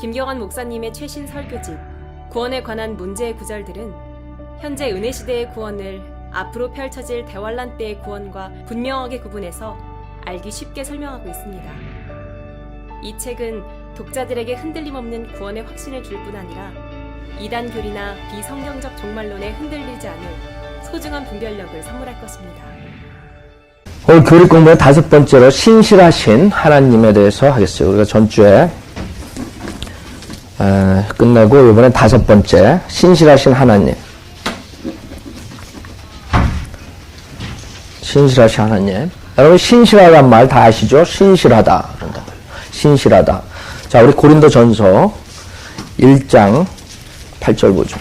김경환 목사님의 최신 설교집 구원에 관한 문제의 구절들은 현재 은혜시대의 구원을 앞으로 펼쳐질 대환란 때의 구원과 분명하게 구분해서 알기 쉽게 설명하고 있습니다. 이 책은 독자들에게 흔들림 없는 구원의 확신을 줄 뿐 아니라 이단 교리나 비성경적 종말론에 흔들리지 않을 소중한 분별력을 선물할 것입니다. 오늘 교리 공부의 5번째로 신실하신 하나님에 대해서 하겠어요. 우리가 전주에 끝내고 이번엔 5번째 신실하신 하나님. 신실하신 하나님. 여러분 신실하다는 말 다 아시죠? 신실하다. 신실하다. 자, 우리 고린도전서 1장 8절 보죠.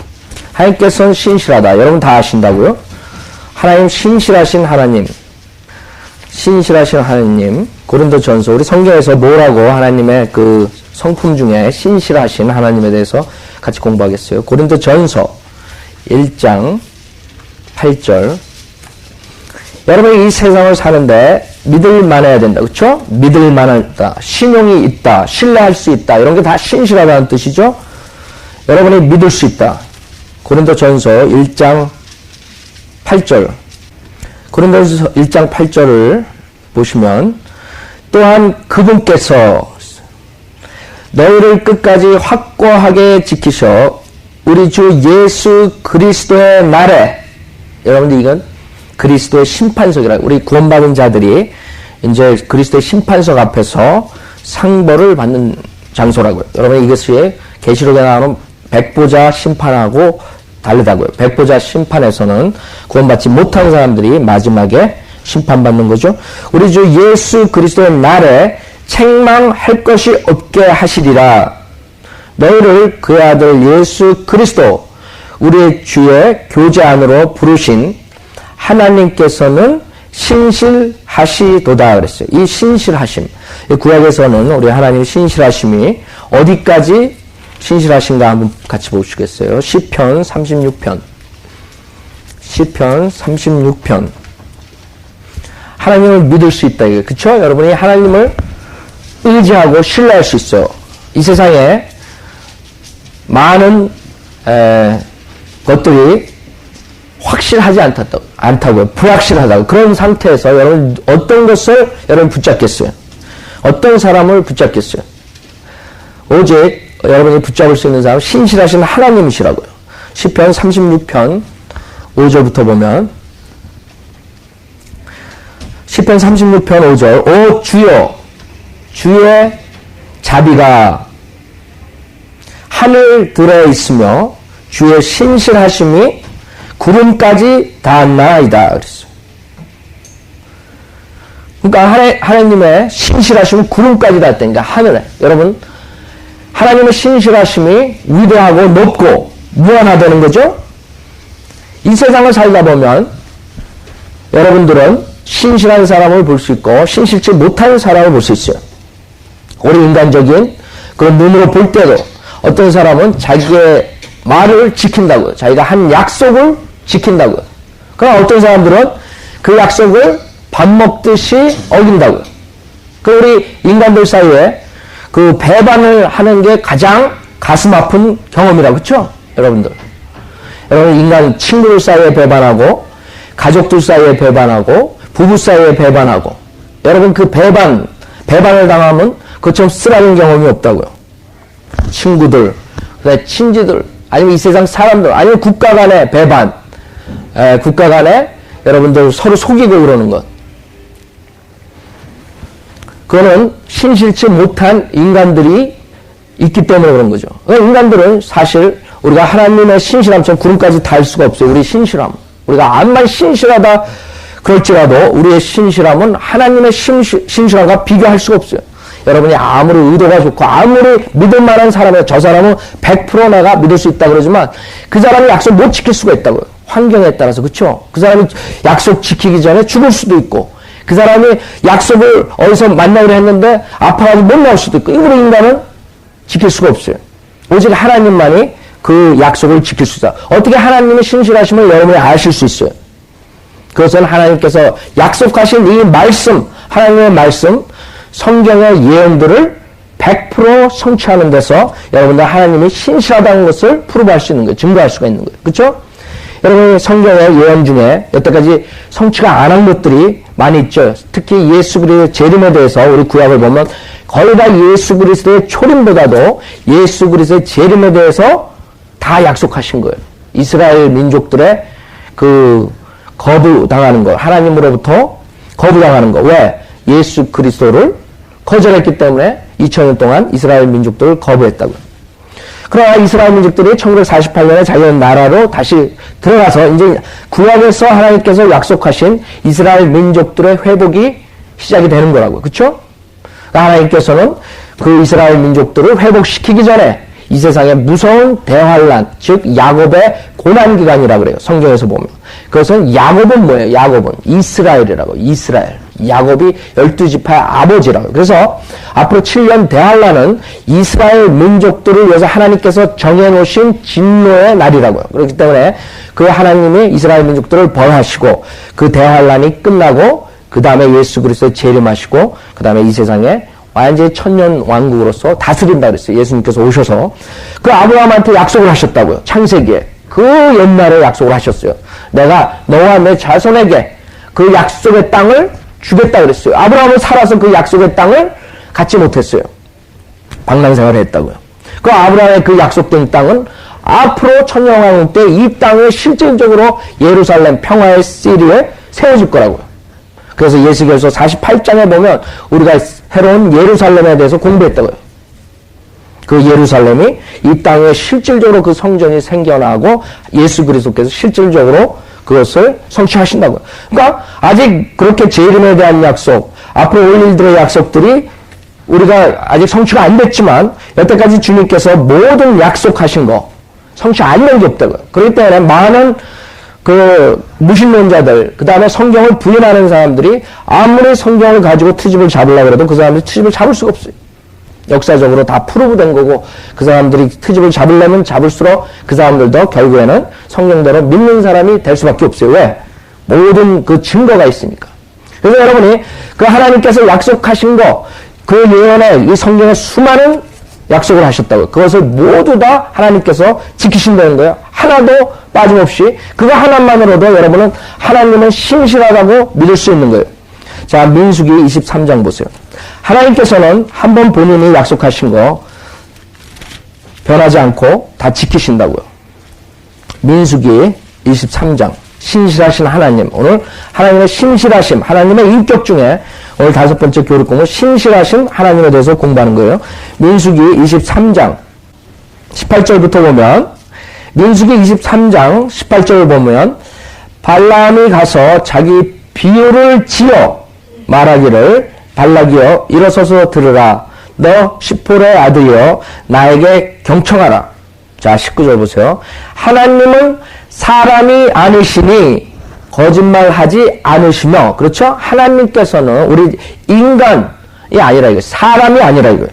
하나님께서는 신실하다. 여러분 다 아신다고요? 하나님 신실하신 하나님. 신실하신 하나님. 고린도전서 우리 성경에서 뭐라고 하나님의 그 성품 중에 신실하신 하나님에 대해서 같이 공부하겠어요. 고린도전서 1장 8절. 여러분이 이 세상을 사는데 믿을만해야 된다. 그렇죠? 믿을만하다. 신용이 있다. 신뢰할 수 있다. 이런 게 다 신실하다는 뜻이죠. 여러분이 믿을 수 있다. 고린도전서 1장 8절. 고린도전서 1장 8절을 보시면 또한 그분께서 너희를 끝까지 확고하게 지키셔 우리 주 예수 그리스도의 날에, 여러분들 이건 그리스도의 심판석이라, 우리 구원받은 자들이 이제 그리스도의 심판석 앞에서 상벌을 받는 장소라고요. 여러분 이것이 계시록에 나오는 백보자 심판하고 다르다고요. 백보자 심판에서는 구원받지 못한 사람들이 마지막에 심판받는 거죠. 우리 주 예수 그리스도의 날에 책망할 것이 없게 하시리라. 너희를 그의 아들 예수 그리스도 우리의 주의 교제 안으로 부르신 하나님께서는 신실하시도다 그랬어요. 이 신실하심, 구약에서는 우리 하나님의 신실하심이 어디까지 신실하신가 한번 같이 보시겠어요? 시편 36편. 시편 36편. 하나님을 믿을 수 있다. 그쵸? 여러분이 하나님을 의지하고 신뢰할 수 있어요. 이 세상에 많은 것들이 확실하지 않다고요. 불확실하다고. 그런 상태에서 여러분 어떤 것을 여러분 붙잡겠어요? 어떤 사람을 붙잡겠어요? 오직 여러분이 붙잡을 수 있는 사람은 신실하신 하나님이시라고요. 시편 36편 5절부터 보면 시편 36편 5절 오 주여 주의 자비가 하늘 들어 있으며 주의 신실하심이 구름까지 닿았나이다 그랬어요. 그러니까 하나님의 신실하심은 구름까지 닿았다니까, 하늘에. 여러분 하나님의 신실하심이 위대하고 높고 무한하다는 거죠. 이 세상을 살다 보면 여러분들은 신실한 사람을 볼 수 있고 신실치 못한 사람을 볼 수 있어요. 우리 인간적인 그런 눈으로 볼 때도 어떤 사람은 자기의 말을 지킨다고요. 자기가 한 약속을 지킨다고요. 그럼 어떤 사람들은 그 약속을 밥 먹듯이 어긴다고요. 그 우리 인간들 사이에 그 배반을 하는 게 가장 가슴 아픈 경험이라고, 그렇죠? 여러분들. 여러분 인간 친구들 사이에 배반하고 가족들 사이에 배반하고 부부 사이에 배반하고, 여러분 그 배반을 당하면 그처럼 쓰라린 경험이 없다고요. 친구들, 친지들, 아니면 이 세상 사람들, 아니면 국가 간의 배반, 국가 간에 여러분들 서로 속이고 그러는 것. 그거는 신실치 못한 인간들이 있기 때문에 그런 거죠. 인간들은 사실 우리가 하나님의 신실함처럼 구름까지 닿을 수가 없어요. 우리 신실함. 우리가 암만 신실하다 그럴지라도 우리의 신실함은 하나님의 신실함과 비교할 수가 없어요. 여러분이 아무리 의도가 좋고 아무리 믿을 만한 사람이야, 저 사람은 100% 내가 믿을 수 있다 그러지만 그 사람이 약속 못 지킬 수가 있다고요. 환경에 따라서. 그렇죠? 그 사람이 약속 지키기 전에 죽을 수도 있고, 그 사람이 약속을 어디서 만나기로 했는데 아파가지고 못 나올 수도 있고, 우리 인간은 지킬 수가 없어요. 오직 하나님만이 그 약속을 지킬 수 있다. 어떻게 하나님의 신실하심을 여러분이 아실 수 있어요? 그것은 하나님께서 약속하신 이 말씀, 하나님의 말씀, 성경의 예언들을 100% 성취하는 데서 여러분들 하나님이 신실하다는 것을 프로브할 수 있는 거예요. 증거할 수가 있는 거예요. 그렇죠? 여러분 성경의 예언 중에 여태까지 성취가 안 한 것들이 많이 있죠. 특히 예수 그리스도의 재림에 대해서 우리 구약을 보면 거의 다 예수 그리스도의 초림보다도 예수 그리스도의 재림에 대해서 다 약속하신 거예요. 이스라엘 민족들의 그 거부당하는 거, 하나님으로부터 거부당하는 거. 왜? 예수 그리스도를 거절했기 때문에 2000년 동안 이스라엘 민족들을 거부했다고요. 그러나 이스라엘 민족들이 1948년에 자기의 나라로 다시 들어가서 이제 구약에서 하나님께서 약속하신 이스라엘 민족들의 회복이 시작이 되는 거라고요. 그렇죠? 그러니까 하나님께서는 그 이스라엘 민족들을 회복시키기 전에 이 세상의 무서운 대환란, 즉 야곱의 고난기간이라고 그래요. 성경에서 보면. 그것은 야곱은 뭐예요? 야곱은 이스라엘이라고. 이스라엘. 야곱이 12지파의 아버지라고. 그래서 앞으로 7년 대환란은 이스라엘 민족들을 위해서 하나님께서 정해놓으신 진노의 날이라고요. 그렇기 때문에 그 하나님이 이스라엘 민족들을 벌하시고 그 대환란이 끝나고 그 다음에 예수 그리스도의 재림하시고 그 다음에 이 세상에 완전히 천년 왕국으로서 다스린다 그랬어요. 예수님께서 오셔서 그 아브라함한테 약속을 하셨다고요. 창세기에 그 옛날에 약속을 하셨어요. 내가 너와 내 자손에게 그 약속의 땅을 주겠다 그랬어요. 아브라함은 살아서 그 약속의 땅을 갖지 못했어요. 방랑생활을 했다고요. 그 아브라함의 그 약속된 땅은 앞으로 천년왕국 때 이 땅을 실질적으로 예루살렘 평화의 시리에 세워질 거라고요. 그래서 예수께서 48장에 보면 우리가 새로운 예루살렘에 대해서 공부했다고요. 그 예루살렘이 이 땅에 실질적으로 그 성전이 생겨나고 예수 그리스도께서 실질적으로 그것을 성취하신다고요. 그러니까 아직 그렇게 재림에 대한 약속, 앞으로 올 일들의 약속들이 우리가 아직 성취가 안 됐지만 여태까지 주님께서 모든 약속하신 거 성취 안 된 게 없다고요. 그렇기 때문에 많은 그 무신론자들, 그 다음에 성경을 부인하는 사람들이 아무리 성경을 가지고 트집을 잡으려고 해도 그 사람들이 트집을 잡을 수가 없어요. 역사적으로 다 프로브된 거고 그 사람들이 트집을 잡으려면 잡을수록 그 사람들도 결국에는 성경대로 믿는 사람이 될 수밖에 없어요. 왜? 모든 그 증거가 있으니까. 그래서 여러분이 그 하나님께서 약속하신 거, 그 예언에 이 성경에 수많은 약속을 하셨다고요. 그것을 모두 다 하나님께서 지키신다는 거예요. 하나도 빠짐없이. 그거 하나만으로도 여러분은 하나님은 신실하다고 믿을 수 있는 거예요. 자, 민수기 23장 보세요. 하나님께서는 한번 본인이 약속하신 거 변하지 않고 다 지키신다고요. 민수기 23장. 신실하신 하나님. 오늘 하나님의 신실하심, 하나님의 인격 중에 오늘 5번째 교육 공부 신실하신 하나님에 대해서 공부하는 거예요. 민수기 23장 18절부터 보면 민수기 23장 18절을 보면 발람이 가서 자기 비유를 지어 말하기를 발락이여 일어서서 들으라 너 시폴의 아들이여 나에게 경청하라. 자 19절 보세요. 하나님은 사람이 아니시니 거짓말하지 않으시며 그렇죠? 하나님께서는 우리 인간이 아니라 이거예요. 사람이 아니라 이거예요.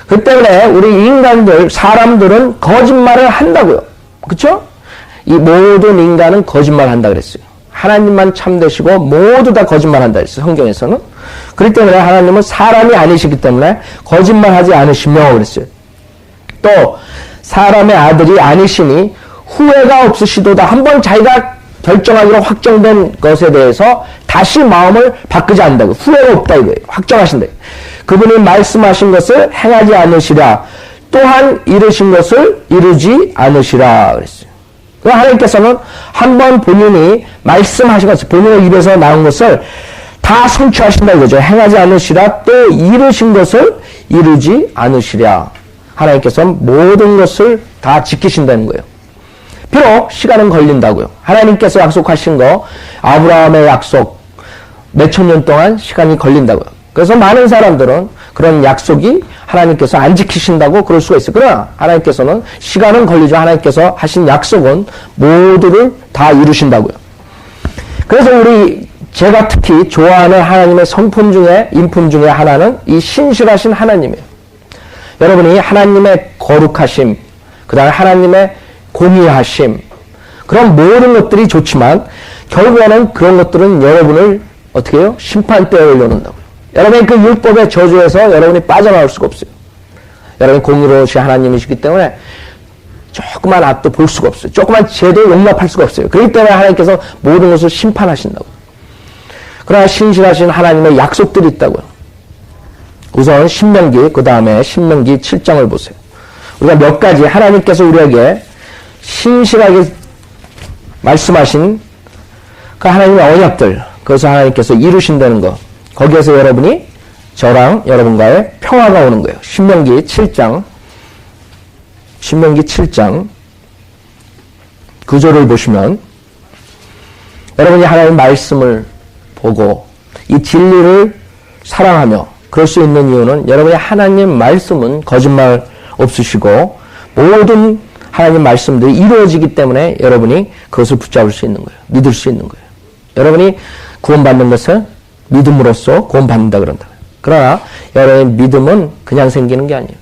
그 때문에 우리 인간들 사람들은 거짓말을 한다고요. 그렇죠? 이 모든 인간은 거짓말한다 그랬어요. 하나님만 참되시고 모두 다 거짓말한다 그랬어요. 성경에서는. 그렇기 때문에 하나님은 사람이 아니시기 때문에 거짓말하지 않으시며 그랬어요. 또 사람의 아들이 아니시니 후회가 없으시도다. 한번 자기가 결정하기로 확정된 것에 대해서 다시 마음을 바꾸지 않는다고. 후회가 없다 이거예요. 확정하신다. 그분이 말씀하신 것을 행하지 않으시라. 또한 이루신 것을 이루지 않으시라 그랬어요. 하나님께서는 한번 본인이 말씀하신 것을 본인의 입에서 나온 것을 다 성취하신다 이거죠. 행하지 않으시라. 또 이루신 것을 이루지 않으시랴. 하나님께서 모든 것을 다 지키신다는 거예요. 비록 시간은 걸린다고요. 하나님께서 약속하신 거 아브라함의 약속 몇천 년 동안 시간이 걸린다고요. 그래서 많은 사람들은 그런 약속이 하나님께서 안 지키신다고 그럴 수가 있어요. 그러나 하나님께서는 시간은 걸리죠. 하나님께서 하신 약속은 모두를 다 이루신다고요. 그래서 제가 특히 좋아하는 하나님의 성품 중에 인품 중에 하나는 이 신실하신 하나님이에요. 여러분이 하나님의 거룩하심, 그 다음에 하나님의 공의하심, 그런 모든 것들이 좋지만 결국에는 그런 것들은 여러분을 어떻게 해요? 심판대에 올려놓는다고요. 여러분이 그 율법의 저주에서 여러분이 빠져나올 수가 없어요. 여러분이 공의로우신 하나님이시기 때문에 조그만 악도 볼 수가 없어요. 조그만 죄도 용납할 수가 없어요. 그렇기 때문에 하나님께서 모든 것을 심판하신다고. 그러나 신실하신 하나님의 약속들이 있다고요. 우선 신명기, 그 다음에 신명기 7장을 보세요. 우리가 몇 가지 하나님께서 우리에게 신실하게 말씀하신 그 하나님의 언약들, 그것을 하나님께서 이루신다는 것, 거기에서 여러분이 저랑 여러분과의 평화가 오는 거예요. 신명기 7장 9절을 보시면 여러분이 하나님의 말씀을 보고 이 진리를 사랑하며 그럴 수 있는 이유는 여러분의 하나님 말씀은 거짓말 없으시고 모든 하나님 말씀들이 이루어지기 때문에 여러분이 그것을 붙잡을 수 있는 거예요. 믿을 수 있는 거예요. 여러분이 구원받는 것은 믿음으로써 구원받는다 그런다. 그러나 여러분의 믿음은 그냥 생기는 게 아니에요.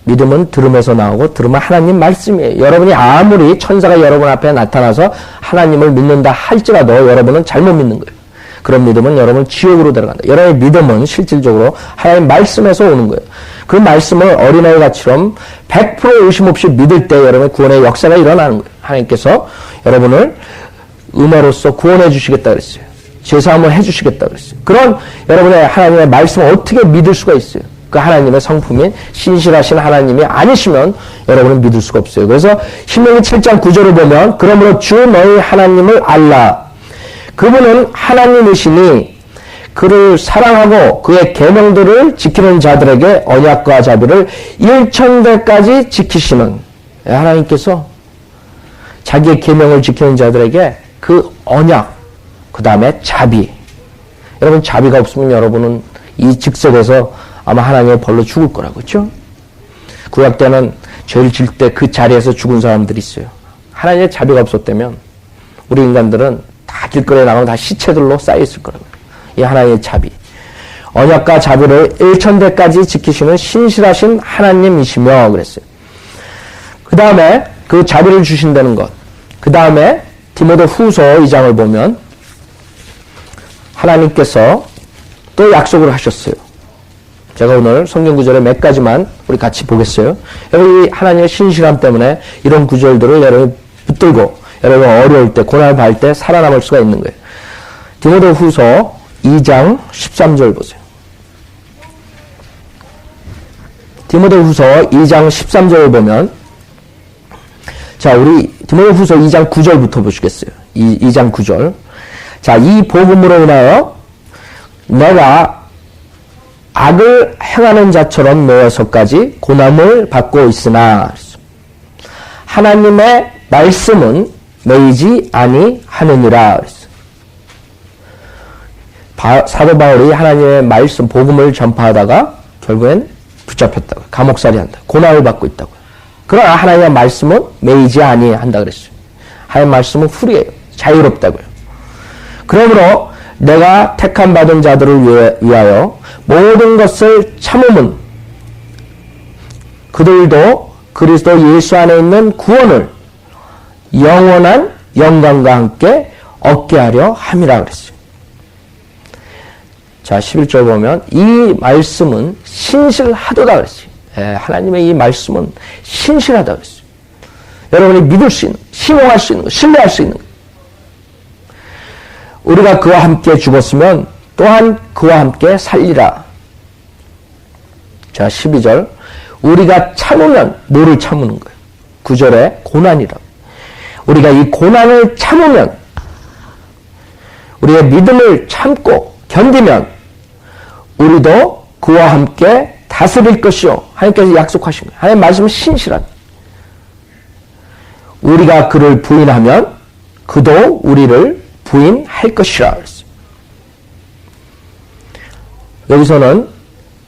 믿음은 들음에서 나오고 들음은 하나님 말씀이에요. 여러분이 아무리 천사가 여러분 앞에 나타나서 하나님을 믿는다 할지라도 여러분은 잘못 믿는 거예요. 그런 믿음은 여러분 지옥으로 들어간다. 여러분의 믿음은 실질적으로 하나님 말씀에서 오는 거예요. 그 말씀을 어린아이같이럼 100% 의심 없이 믿을 때 여러분의 구원의 역사가 일어나는 거예요. 하나님께서 여러분을 은혜로서 구원해 주시겠다 그랬어요. 제사함을 해 주시겠다 그랬어요. 그런 여러분의 하나님의 말씀을 어떻게 믿을 수가 있어요? 그 하나님의 성품인 신실하신 하나님이 아니시면 여러분은 믿을 수가 없어요. 그래서 신명기 7장 9절을 보면 그러므로 주 너희 하나님을 알라. 그분은 하나님이시니 그를 사랑하고 그의 계명들을 지키는 자들에게 언약과 자비를 일천대까지 지키시는 하나님께서 자기의 계명을 지키는 자들에게 그 언약, 그 다음에 자비. 여러분 자비가 없으면 여러분은 이 즉석에서 아마 하나님의 벌로 죽을 거라고, 그렇죠? 구약 때는 죄를 질 때 그 자리에서 죽은 사람들이 있어요. 하나님의 자비가 없었다면 우리 인간들은 다 길거리에 나가면 다 시체들로 쌓여있을 거라고요. 이 하나님의 자비. 언약과 자비를 일천대까지 지키시는 신실하신 하나님이시며 그랬어요. 그 다음에 그 자비를 주신다는 것. 그 다음에 디모데 후서 2장을 보면 하나님께서 또 약속을 하셨어요. 제가 오늘 성경 구절에 몇 가지만 우리 같이 보겠어요. 여러분, 이 하나님의 신실함 때문에 이런 구절들을 여러분이 붙들고 여러분 어려울 때, 고난을 받을 때 살아남을 수가 있는 거예요. 디모데 후서 2장 13절 보세요. 디모데 후서 2장 13절을 보면, 자, 우리 디모데 후서 2장 9절부터 보시겠어요. 2장 9절. 자, 이 복음으로 인하여 내가 악을 행하는 자처럼 놓여서까지 고난을 받고 있으나 하나님의 말씀은 매이지 아니하느니라. 사도 바울이 하나님의 말씀, 복음을 전파하다가 결국엔 붙잡혔다고, 감옥살이 한다, 고난을 받고 있다고. 그러나 하나님의 말씀은 매이지 아니한다 그랬어요. 하나님의 말씀은 풀이에요. 자유롭다고요. 그러므로 내가 택함 받은 자들을 위하여 모든 것을 참음은 그들도 그리스도 예수 안에 있는 구원을 영원한 영광과 함께 얻게 하려 함이라 그랬어요. 자, 11절 보면 이 말씀은 신실하도다 그랬어요. 하나님의 이 말씀은 신실하다 그랬어요. 여러분이 믿을 수 있는, 신용할 수 있는 것, 신뢰할 수 있는 것. 우리가 그와 함께 죽었으면 또한 그와 함께 살리라. 자, 12절. 우리가 참으면 뭐를 참는 거예요? 9절에 고난이라. 우리가 이 고난을 참으면, 우리의 믿음을 참고 견디면 우리도 그와 함께 다스릴 것이요. 하나님께서 약속하신 거예요. 하나님 말씀은 신실한. 우리가 그를 부인하면 그도 우리를 부인할 것이라. 여기서는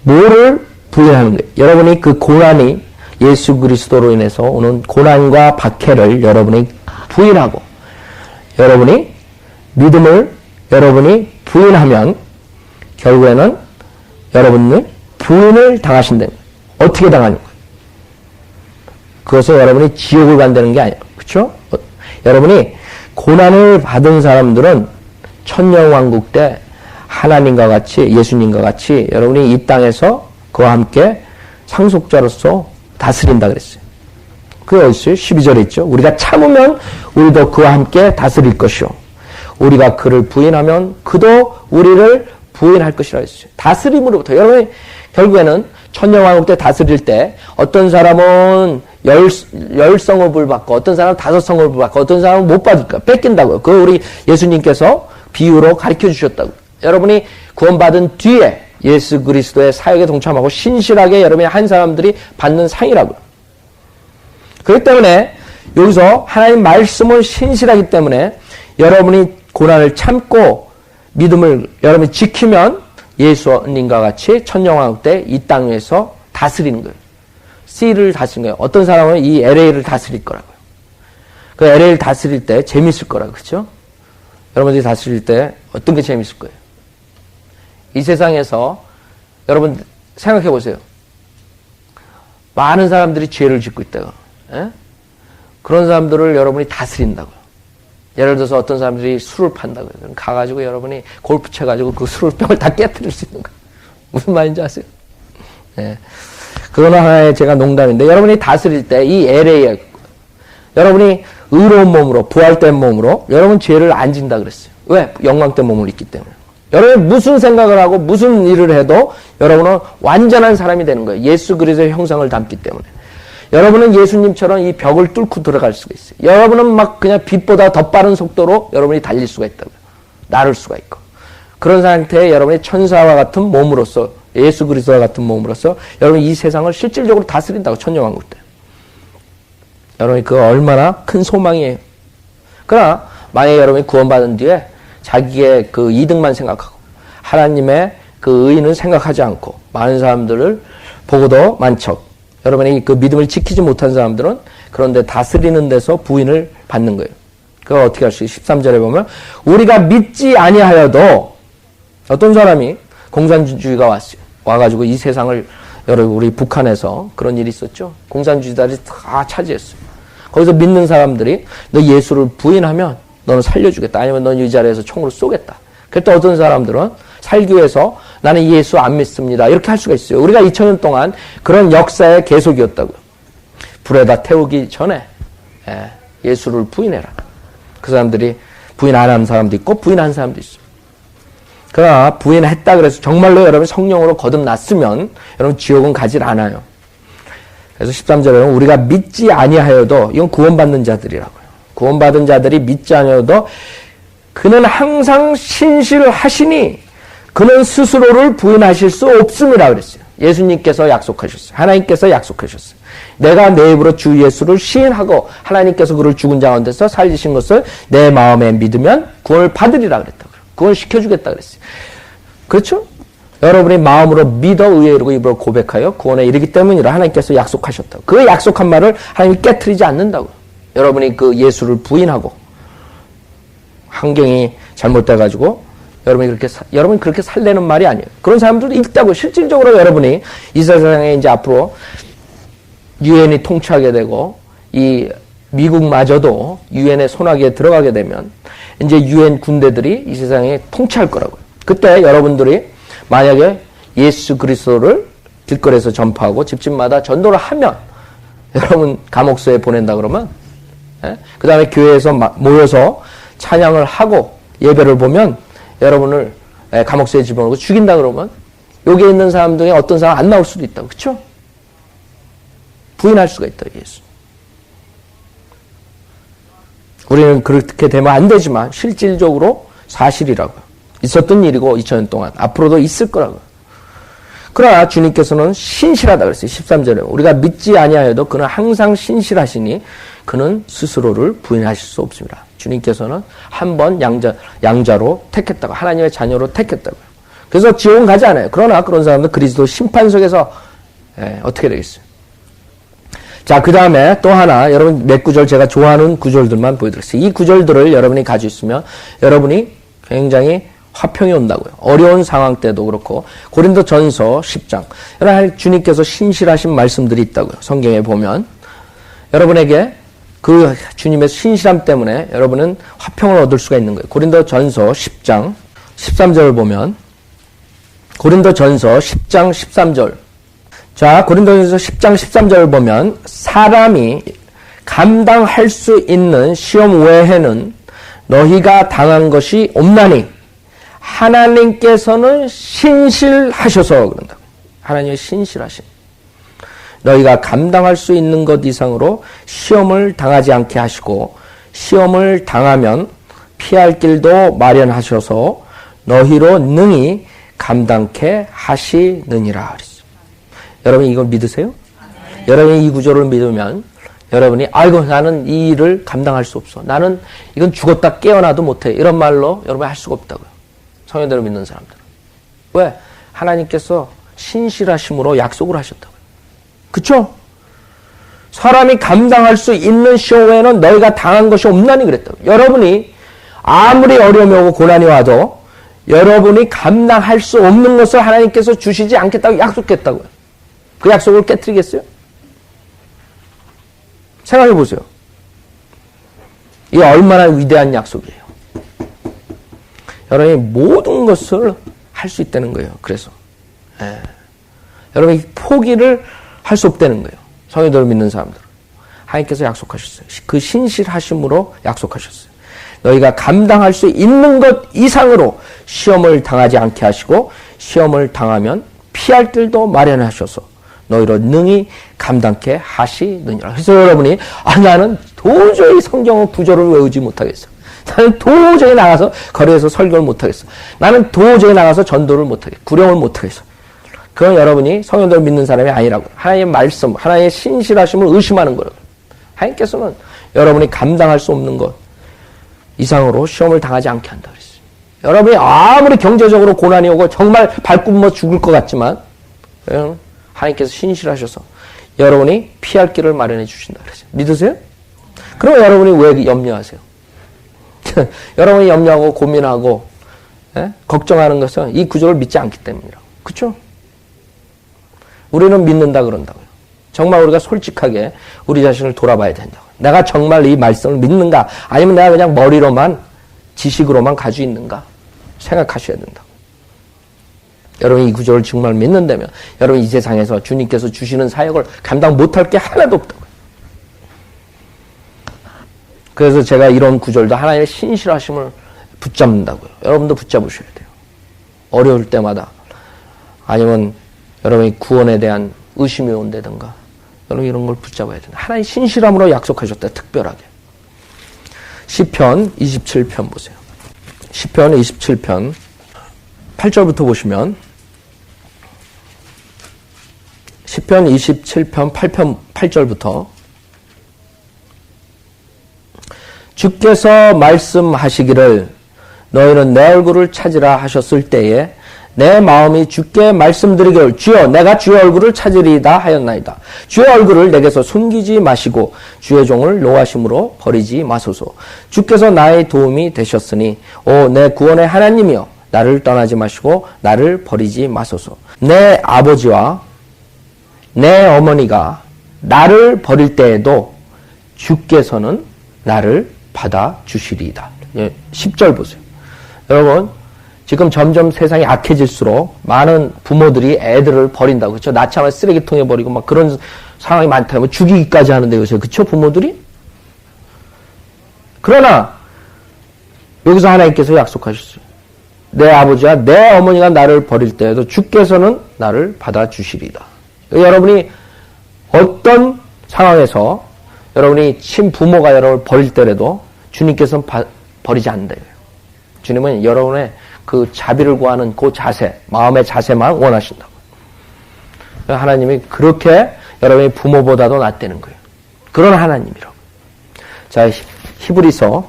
뭐를 부인하는 거예요? 여러분이 그 고난이 예수 그리스도로 인해서 오는 고난과 박해를 여러분이 부인하고 여러분이 믿음을 여러분이 부인하면 결국에는 여러분은 부인을 당하신다는 거예요. 어떻게 당하는 거예요? 그것은 여러분이 지옥을 간다는 게 아니에요. 그렇죠? 여러분이 고난을 받은 사람들은 천년왕국 때 하나님과 같이 예수님과 같이 여러분이 이 땅에서 그와 함께 상속자로서 다스린다 그랬어요. 그게 어디 있어요? 12절에 있죠. 우리가 참으면 우리도 그와 함께 다스릴 것이요. 우리가 그를 부인하면 그도 우리를 부인할 것이라 했어요. 다스림으로부터. 여러분이 결국에는 천년왕국 때 다스릴 때 어떤 사람은 10성읍을 받고 어떤 사람은 5성읍을 받고 어떤 사람은 못 받을까? 뺏긴다고요. 그거 우리 예수님께서 비유로 가르쳐 주셨다고요. 여러분이 구원받은 뒤에 예수 그리스도의 사역에 동참하고 신실하게 여러분이 한 사람들이 받는 상이라고요. 그렇기 때문에 여기서 하나님 말씀을 신실하기 때문에 여러분이 고난을 참고 믿음을 여러분이 지키면 예수님과 같이 천년왕국 때 이 땅에서 다스리는 거예요. C를 다스리는 거예요. 어떤 사람은 이 LA를 다스릴 거라고요. 그 LA를 다스릴 때 재밌을 거라고, 그렇죠? 여러분들이 다스릴 때 어떤 게 재밌을 거예요? 이 세상에서 여러분 생각해 보세요. 많은 사람들이 죄를 짓고 있다고. 에? 그런 사람들을 여러분이 다스린다고요. 예를 들어서 어떤 사람들이 술을 판다고요. 그럼 가가지고 여러분이 골프 쳐가지고 그 술병을 다 깨뜨릴 수 있는 거예요. 무슨 말인지 아세요? 예. 그거는 하나의 제가 농담인데 여러분이 다스릴 때 이 LA에 여러분이 의로운 몸으로 부활된 몸으로 여러분 죄를 안 진다 그랬어요. 왜? 영광된 몸을 입기 때문에. 여러분이 무슨 생각을 하고 무슨 일을 해도 여러분은 완전한 사람이 되는 거예요. 예수 그리스도의 형상을 담기 때문에. 여러분은 예수님처럼 이 벽을 뚫고 들어갈 수가 있어요. 여러분은 막 그냥 빛보다 더 빠른 속도로 여러분이 달릴 수가 있다고요. 나를 수가 있고. 그런 상태에 여러분이 천사와 같은 몸으로서 예수 그리스도와 같은 몸으로서 여러분이 이 세상을 실질적으로 다스린다고 천년왕국 때. 여러분이 그거 얼마나 큰 소망이에요. 그러나 만약에 여러분이 구원받은 뒤에 자기의 그 이득만 생각하고 하나님의 그 의는 생각하지 않고 많은 사람들을 보고도 만척 여러분이 그 믿음을 지키지 못한 사람들은 그런데 다스리는 데서 부인을 받는 거예요. 그걸 어떻게 할 수 있어요? 13절에 보면 우리가 믿지 아니하여도 어떤 사람이 공산주의가 왔어요. 와가지고 이 세상을 여러분 우리 북한에서 그런 일이 있었죠. 공산주의자들이 다 차지했어요. 거기서 믿는 사람들이 너 예수를 부인하면 너는 살려주겠다. 아니면 너는 이 자리에서 총으로 쏘겠다. 그때 어떤 사람들은 살기 위해서 나는 예수 안 믿습니다. 이렇게 할 수가 있어요. 우리가 2000년 동안 그런 역사의 계속이었다고요. 불에다 태우기 전에 예수를 부인해라. 그 사람들이 부인 안 하는 사람도 있고 부인한 사람도 있어요. 그러나 부인했다 그래서 정말로 여러분 성령으로 거듭났으면 여러분 지옥은 가질 않아요. 그래서 13절에는 우리가 믿지 아니하여도 이건 구원받는 자들이라고요. 구원받은 자들이 믿지 아니하여도 그는 항상 신실하시니 그는 스스로를 부인하실 수 없음이라 그랬어요. 예수님께서 약속하셨어요. 하나님께서 약속하셨어요. 내가 내 입으로 주 예수를 시인하고 하나님께서 그를 죽은 자 가운데서 살리신 것을 내 마음에 믿으면 구원을 받으리라 그랬다고요. 구원 시켜주겠다 그랬어요. 그렇죠? 여러분이 마음으로 믿어 의에 이르고 입으로 고백하여 구원에 이르기 때문이라 하나님께서 약속하셨다고. 그 약속한 말을 하나님이 깨트리지 않는다고. 여러분이 그 예수를 부인하고 환경이 잘못돼가지고 여러분이 그렇게 살려는 말이 아니에요. 그런 사람들도 있다고. 실질적으로 여러분이 이 세상에 이제 앞으로 유엔이 통치하게 되고 이 미국마저도 유엔의 손아귀에 들어가게 되면 이제 유엔 군대들이 이 세상에 통치할 거라고요. 그때 여러분들이 만약에 예수 그리스도를 길거리에서 전파하고 집집마다 전도를 하면 여러분 감옥소에 보낸다 그러면 그 다음에 교회에서 모여서 찬양을 하고 예배를 보면 여러분을 감옥소에 집어넣고 죽인다 그러면 여기에 있는 사람 중에 어떤 사람 안 나올 수도 있다고. 그렇죠? 부인할 수가 있다. 예수. 우리는 그렇게 되면 안 되지만 실질적으로 사실이라고요. 있었던 일이고 2000년 동안 앞으로도 있을 거라고요. 그러나 주님께서는 신실하다 그랬어요. 13절에 우리가 믿지 아니하여도 그는 항상 신실하시니 그는 스스로를 부인하실 수 없습니다. 주님께서는 한 번 양자로 택했다고 하나님의 자녀로 택했다고요. 그래서 지옥은 가지 않아요. 그러나 그런 사람들 그리스도 심판석에서 어떻게 되겠어요? 자, 그 다음에 또 하나 여러분 몇 구절 제가 좋아하는 구절들만 보여드렸어요. 이 구절들을 여러분이 가지고 있으면 여러분이 굉장히 화평이 온다고요. 어려운 상황 때도 그렇고 고린도전서 10장 여러분 주님께서 신실하신 말씀들이 있다고요. 성경에 보면 여러분에게 그 주님의 신실함 때문에 여러분은 화평을 얻을 수가 있는 거예요. 고린도전서 10장 13절을 보면 고린도전서 10장 13절. 자, 고린도전서 10장 13절 보면 사람이 감당할 수 있는 시험 외에는 너희가 당한 것이 없나니 하나님께서는 신실하셔서 그런다. 하나님의 신실하심. 너희가 감당할 수 있는 것 이상으로 시험을 당하지 않게 하시고 시험을 당하면 피할 길도 마련하셔서 너희로 능히 감당케 하시느니라. 여러분이 이걸 믿으세요? 여러분이 이 구조를 믿으면 여러분이 아이고 나는 이 일을 감당할 수 없어. 나는 이건 죽었다 깨어나도 못해. 이런 말로 여러분이 할 수가 없다고요. 성령대로 믿는 사람들은. 왜? 하나님께서 신실하심으로 약속을 하셨다고요. 그쵸? 사람이 감당할 수 있는 시험 외에는 너희가 당한 것이 없나니 그랬다고요. 여러분이 아무리 어려움이 오고 고난이 와도 여러분이 감당할 수 없는 것을 하나님께서 주시지 않겠다고 약속했다고요. 그 약속을 깨트리겠어요? 생각해 보세요. 이게 얼마나 위대한 약속이에요. 여러분이 모든 것을 할 수 있다는 거예요. 그래서 여러분이 포기를 할 수 없다는 거예요. 성도를 믿는 사람들은. 하나님께서 약속하셨어요. 그 신실하심으로 약속하셨어요. 너희가 감당할 수 있는 것 이상으로 시험을 당하지 않게 하시고 시험을 당하면 피할 길도 마련하셔서 너희로 능히 감당케 하시느니라. 그래서 여러분이 나는 도저히 성경 구절을 외우지 못하겠어. 나는 도저히 나가서 거리에서 설교를 못하겠어. 나는 도저히 나가서 전도를 못하겠어. 구령을 못하겠어. 그건 여러분이 성령들을 믿는 사람이 아니라고. 하나님의 말씀, 하나님의 신실하심을 의심하는 거라고. 하나님께서는 여러분이 감당할 수 없는 것 이상으로 시험을 당하지 않게 한다 그랬어요. 여러분이 아무리 경제적으로 고난이 오고 정말 발굽어 죽을 것 같지만 하나님께서 신실하셔서 여러분이 피할 길을 마련해 주신다 그랬어요. 믿으세요? 그럼 여러분이 왜 염려하세요? 여러분이 염려하고 고민하고 걱정하는 것은 이 구조를 믿지 않기 때문이라고. 그렇죠? 우리는 믿는다 그런다고요. 정말 우리가 솔직하게 우리 자신을 돌아봐야 된다고. 내가 정말 이 말씀을 믿는가? 아니면 내가 그냥 머리로만 지식으로만 가지고 있는가? 생각하셔야 된다고. 여러분이 이 구조를 정말 믿는다면 여러분 이 세상에서 주님께서 주시는 사역을 감당 못할 게 하나도 없다고요. 그래서 제가 이런 구절도 하나님의 신실하심을 붙잡는다고요. 여러분도 붙잡으셔야 돼요. 어려울 때마다 아니면 여러분이 구원에 대한 의심이 온다든가 여러분 이런 걸 붙잡아야 된다. 하나님 신실함으로 약속하셨다. 특별하게. 시편 27편 보세요. 시편 27편 8절부터 보시면 시편 27편 8절부터 주께서 말씀하시기를 너희는 내 얼굴을 찾으라 하셨을 때에 내 마음이 주께 말씀드리기를 주여 내가 주의 얼굴을 찾으리이다 하였나이다. 주의 얼굴을 내게서 숨기지 마시고 주의 종을 노하심으로 버리지 마소서. 주께서 나의 도움이 되셨으니 오 내 구원의 하나님이여 나를 떠나지 마시고 나를 버리지 마소서. 내 아버지와 내 어머니가 나를 버릴 때에도 주께서는 나를 받아주시리이다. 10절 보세요. 여러분 지금 점점 세상이 악해질수록 많은 부모들이 애들을 버린다고. 그렇죠? 낳자마자 쓰레기통에 버리고 막 그런 상황이 많다고. 뭐 죽이기까지 하는데 요새. 그렇죠? 부모들이? 그러나 여기서 하나님께서 약속하셨어요. 내 아버지와 내 어머니가 나를 버릴 때에도 주께서는 나를 받아주시리다. 여러분이 어떤 상황에서 여러분이 친부모가 여러분을 버릴 때라도 주님께서는 버리지 않는다요. 주님은 여러분의 그 자비를 구하는 그 자세, 마음의 자세만 원하신다고. 하나님이 그렇게 여러분이 부모보다도 낫다는 거예요. 그런 하나님이라고. 자, 히브리서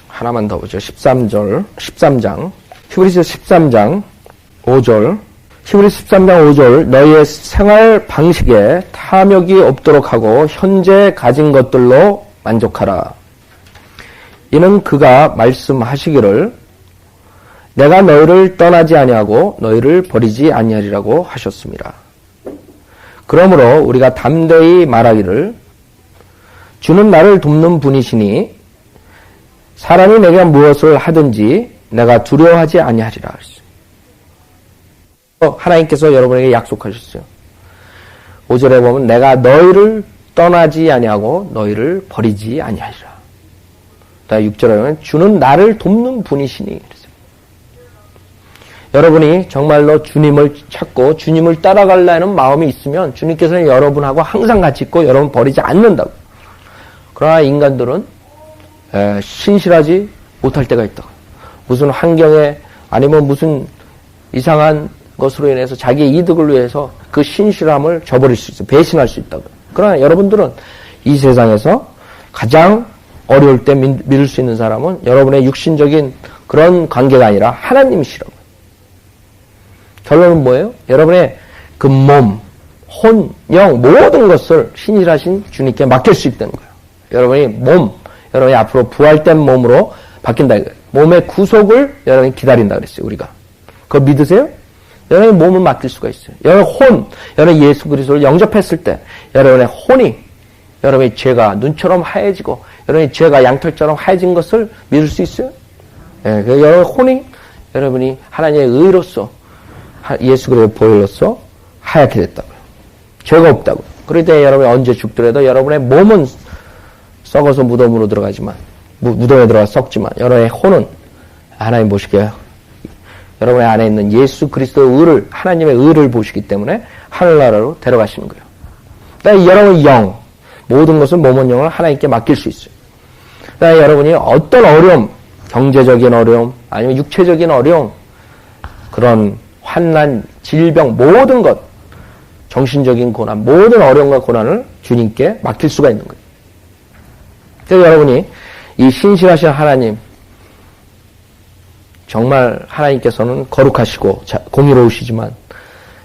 하나만 더 보죠. 13장. 히브리서 13장 5절. 히브리서 13장 5절. 너희의 생활 방식에 탐욕이 없도록 하고 현재 가진 것들로 만족하라. 이는 그가 말씀하시기를 내가 너희를 떠나지 아니하고 너희를 버리지 아니하리라고 하셨습니다. 그러므로 우리가 담대히 말하기를 주는 나를 돕는 분이시니 사람이 내게 무엇을 하든지 내가 두려워하지 아니하리라 그랬어요. 하나님께서 여러분에게 약속하셨어요. 5절에 보면 내가 너희를 떠나지 아니하고 너희를 버리지 아니하리라. 6절에 보면 주는 나를 돕는 분이시니 그랬어요. 여러분이 정말로 주님을 찾고 주님을 따라가려는 마음이 있으면 주님께서는 여러분하고 항상 같이 있고 여러분 버리지 않는다고. 그러나 인간들은 신실하지 못할 때가 있다. 무슨 환경에 아니면 무슨 이상한 것으로 인해서 자기의 이득을 위해서 그 신실함을 저버릴 수 있어요. 배신할 수 있다고. 그러나 여러분들은 이 세상에서 가장 어려울 때 믿을 수 있는 사람은 여러분의 육신적인 그런 관계가 아니라 하나님이시라고. 결론은 뭐예요? 여러분의 그 몸, 혼, 영 모든 것을 신실하신 주님께 맡길 수 있다는 거예요. 여러분이 여러분이 앞으로 부활된 몸으로 바뀐다 이거예요. 몸의 구속을 여러분이 기다린다 그랬어요. 우리가. 그거 믿으세요? 여러분의 몸을 맡길 수가 있어요. 여러분 예수 그리스도를 영접했을 때 여러분의 혼이 여러분의 죄가 눈처럼 하얘지고 여러분의 죄가 양털처럼 하얘진 것을 믿을 수 있어요? 예, 여러분의 혼이 여러분이 하나님의 의로서 예수 그리스도의 보혈로서 하얗게 됐다고요. 죄가 없다고요. 그럴 때 여러분이 언제 죽더라도 여러분의 몸은 썩어서 무덤으로 들어가지만 무덤에 들어가 썩지만 여러분의 혼은 하나님 보시게요. 여러분의 안에 있는 예수 그리스도의 의를 하나님의 의를 보시기 때문에 하늘나라로 데려가시는 거예요. 그러니까 여러분의 영 모든 것을 몸은 영을 하나님께 맡길 수 있어요. 그러니까 여러분이 어떤 어려움 경제적인 어려움 아니면 육체적인 어려움 그런 환난 질병 모든 것 정신적인 고난 모든 어려움과 고난을 주님께 맡길 수가 있는 거예요. 그래서 여러분이 이 신실하신 하나님 정말 하나님께서는 거룩하시고 공의로우시지만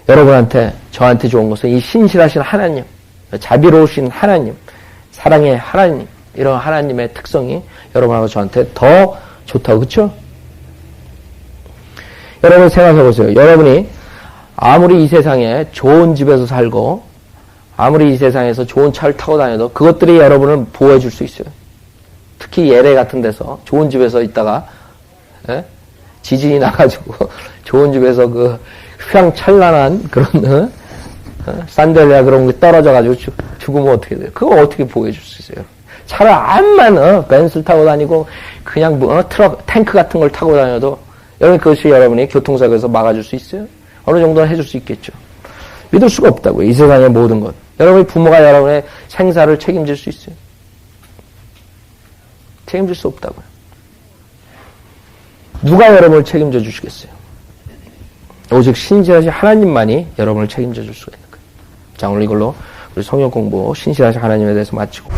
여러분한테 저한테 좋은 것은 이 신실하신 하나님 자비로우신 하나님 사랑의 하나님 이런 하나님의 특성이 여러분하고 저한테 더 좋다고 그렇죠? 여러분 생각해 보세요. 여러분이 아무리 이 세상에 좋은 집에서 살고 아무리 이 세상에서 좋은 차를 타고 다녀도 그것들이 여러분을 보호해 줄 수 있어요. 특히 예래 같은 데서 좋은 집에서 있다가 지진이 나가지고 좋은 집에서 그 휘황찬란한 그런 산델리아 그런 게 떨어져가지고 죽으면 어떻게 돼요? 그거 어떻게 보호해 줄 수 있어요? 차를 암만 벤츠를 타고 다니고 그냥 트럭 탱크 같은 걸 타고 다녀도 여러분 그것이 여러분이 교통사고에서 막아줄 수 있어요? 어느 정도는 해줄 수 있겠죠. 믿을 수가 없다고요. 이 세상의 모든 것. 여러분의 부모가 여러분의 생사를 책임질 수 있어요? 책임질 수 없다고요. 누가 여러분을 책임져 주시겠어요? 오직 신실하신 하나님만이 여러분을 책임져 줄 수가 있는 거예요. 자, 오늘 이걸로 우리 성경 공부 신실하신 하나님에 대해서 마치고